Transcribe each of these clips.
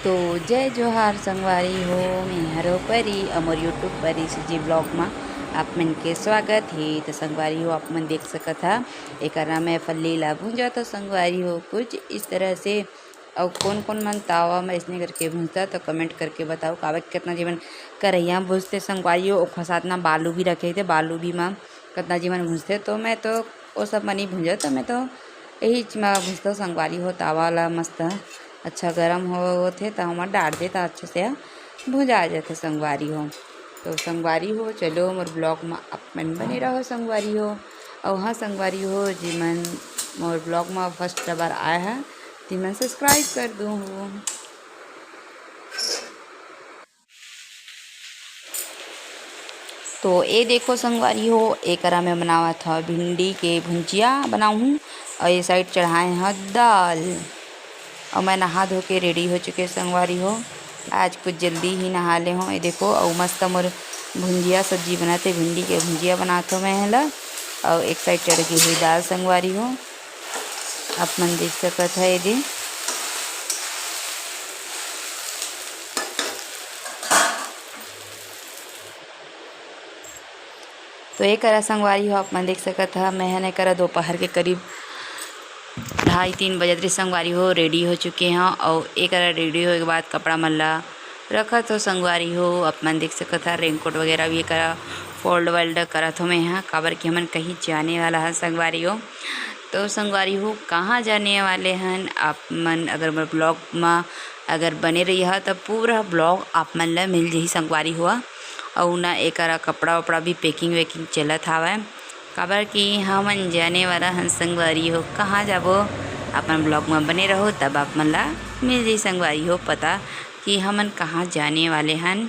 तो जय जोहार संगवारी हो। मैं हरो परी अमर यूट्यूब परी जी ब्लॉग में आप मन के स्वागत है। तो संगवारी हो आप मन देख सकत हा एक मैं फल्ली ला भूंजा। तो संगवारी हो कुछ इस तरह से और कौन कौन मन तावा में इसने करके भूंजता तो कमेंट करके बताओ। कावक कितना जीवन करैया भूजते संगवारी हो और साथ ना बालू भी रखे थे, बालू भी माँ कितना जीवन भूजते। तो मैं तो वो सब मनी भूंजा, तो मैं तो यही में भूजता संगवारी हो। तावा ला मस्त अच्छा गर्म हो थे तो हम डाल देता अच्छे से भुजा जाते संगवारी हो। तो संगवारी हो चलो मोर ब्लॉग में अपन बने रहो संगवारी हो। और हाँ संगवारी हो जी मन मोर ब्लॉग में फर्स्ट बार आया है तो मैं सब्सक्राइब कर दूँ। तो ये देखो संगवारी हो एक में बनावा था भिंडी के भुंजिया बनाऊँ और ये साइड चढ़ाए हैं दाल। और मैं नहा धो के रेडी हो चुके संगवारी हो। आज कुछ जल्दी ही नहा ले हो। ये देखो और मस्त मोर भुंजिया सब्जी बनाते भिंडी के भुंजिया बनाते मैं हला। और एक साइड चढ़ गई हुई दाल संगवारी हो आप मन देख सकत है। ये तो ये करा संगवारी हो आप मन देख सकत है। मैं ने करा दोपहर के करीब 2:30-3 बजे तक संगवारी हो रेडी हो चुके हैं। और एक रेडी होने के बाद कपड़ा मल्ला रखा तो संगवारी हो आप मन देख सकत है। रेनकोट वगैरह भी करा फोल्ड वेल्ड करा तो मैं यहाँ काबर कि हमन कहीं जाने वाला है संगवारी हो। तो संगवारी हो कहाँ जाने वाले हैं आप मन अगर ब्लॉग में अगर बने रही है तो पूरा ब्लॉग आप मन ला मिल जाही संगवारी हुआ। और ना एक कपड़ा वपड़ा भी पैकिंग वैकिंग चलत हवा काबर कि हमन जाने वाला हन संगवारी हो। कहाँ जाबो अपन ब्लॉग में बने रहो तब आप मन ला मिल जाई संगवारी हो पता कि हमन कहाँ जाने वाले हन।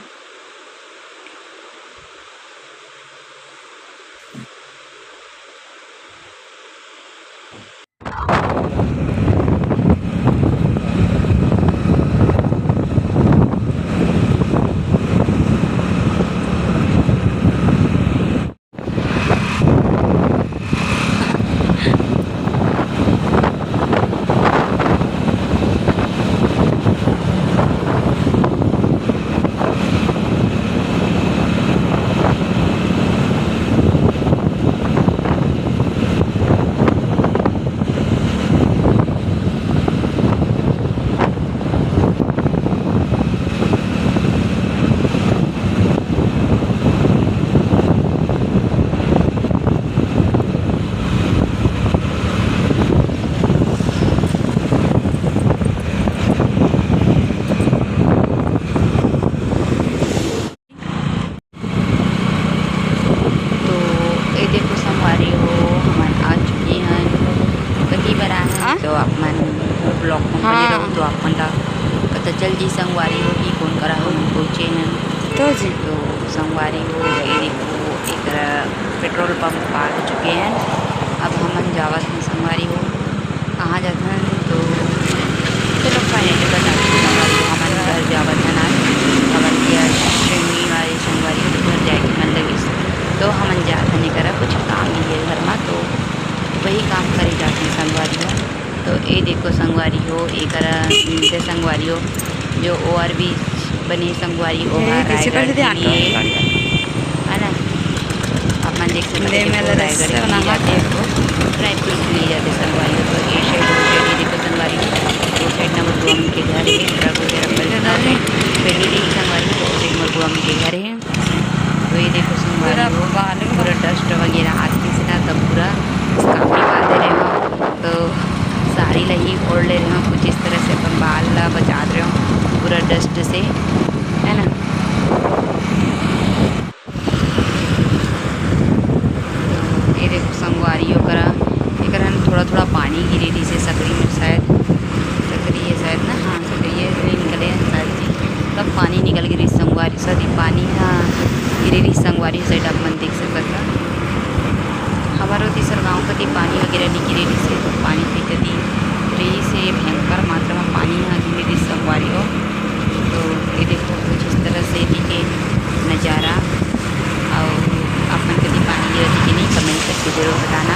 तो आप मन ब्लॉग में बने रहो तो आप मन ला पता चल जी संगवारी हो कि कौन करा हो पहुँचे हैं। तो संगवारी हो ये देखो एक पेट्रोल पंप पार हो चुके हैं। अब हम जावत हैं संगवारी हो कहाँ जाते हैं तो चलो फाइनली बता संगवारी हो हम घर जावत हैं आज खबर किया श्रेणी वाले संगवारी हो घर जाएगी मन लगी तो हम जाते नहीं करा कुछ काम नहीं है घर में तो वही काम करे जाते हैं संगवारी हो। तो ये देखो संगवारी हो एक से संगवारी हो जो और भी बनी संगवारी हो है ना अपन देख सकते हैं जाते हो ड्राई फ्रूट लिए जाते संगवारी हो। तो ये साइड देखो संगवारी हो ये साइड ना मुर्गुआ के घर है ट्रक वगैरह पर पहले संगवारी हो और मुर्गुआ के घर है। तो ये देखो संगवारी हो पूरा डस्ट वगैरह हाथ से ना तब पूरा काफ़ी बात रहे हो तो साड़ी लही ओढ़ ले रहे हो कुछ इस तरह से अपन बाल ला बचा रहे हो पूरा डस्ट से है ना। तो ये देखो संगवारी करा एक थोड़ा थोड़ा पानी गिरे रही से सकरी में शायद सकरी है शायद ना हाँ सकरी है निकले शायद जी तब पानी निकल गिरी संगवारी सदी पानी हाँ गिरे रही संगवारी साइड आप मन देख सकता हमारे तीसर गाँव कति पानी वगैरह नहीं गिरे रही से तो पानी पी कति रही से भयंकर मात्रा में पानी यहाँ गिरे रही संगवारी हो। तो ये देखो कुछ इस तरह से दिखे नज़ारा और अपन कति पानी गिरा कि नहीं कमेंट करके जरूर बताना।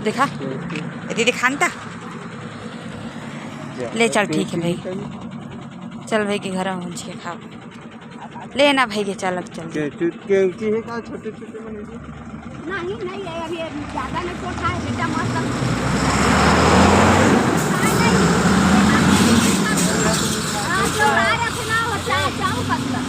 देखा दीदी खानता ले चल ठीक है भाई, चल भाई के घर में के खाओ लेना भाई के चल चल नहीं नहीं है अभी ज्यादा नहीं छोटा है बेटा मस्त जो आ रखना वो चाहूँ पत्ता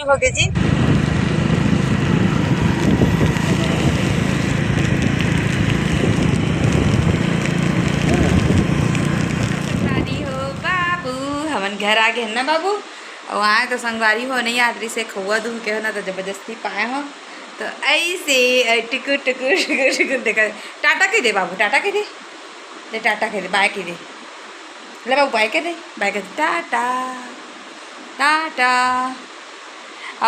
हो गए जी। हमन घर आ गए ना बाबू, और वहाँ तो संगवारी हो नहीं आदरी से खौआ दूह के हो ना तो जबरदस्ती पाए हो तो ऐसे टुकुर टुकुर टुकुर टुकुर देखा। टाटा कह दे बाबू, टाटा कह दे, ले टाटा कह दे, बाय कह दे, ले बाबू बाय कह दे, बाय कह दे, टाटा टाटा।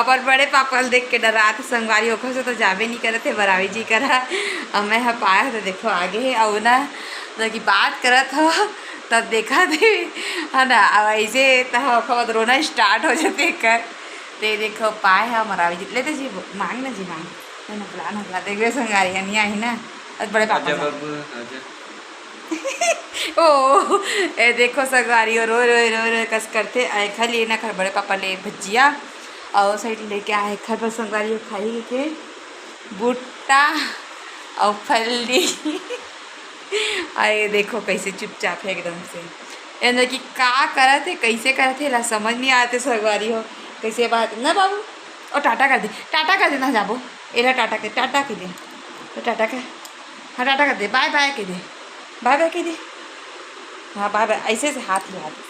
अपन बड़े पापा देख के डरा थे संगवारी होकर से तो जाबे नहीं करे थे, बरावी जी करा और मैं यहाँ पाया तो देखो आगे है और ना तो कि बात करत हो तब देखा थे है ना। अब ऐसे तो रोना स्टार्ट हो जाते कर ते देखो पाए है मरावी जी लेते जी मांग ना जी मांग नकला नकला देख रहे संगवारी है नहीं आई ना बड़े पापा ओ ए देखो संगवारी रो रो रो रो कस करते आए खाली ना खर बड़े पापा ले भजिया और साइड लेके आए खर पर संगवारी खाई के भुट्टा और फल्दी आए देखो कैसे चुपचाप है एकदम से यानी कि का करत है कैसे करत है ला समझ नहीं आते संगवारी हो कैसे बात ना बाबू। और टाटा कर दे, टाटा कर देना जाबो एला टाटा के दे तो टाटा कर, हाँ टाटा कर दे, बाय बाय के दे, बाय बाय के दे, हाँ बाय बाय ऐसे से हाथ हिला दे।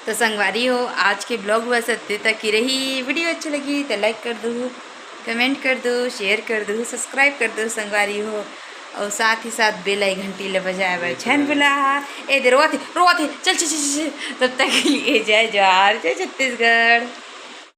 तो संगवारी हो आज के ब्लॉग बस इतने तक ही रही। वीडियो अच्छी लगी तो लाइक कर दो, कमेंट कर दो, शेयर कर दो, सब्सक्राइब कर दो संगवारी हो और साथ ही साथ बेल आई घंटी ले बजाए भाई छन बुला ए दे रोआ थे चल चल चल तब तक के लिए जय जवाहर जय छत्तीसगढ़।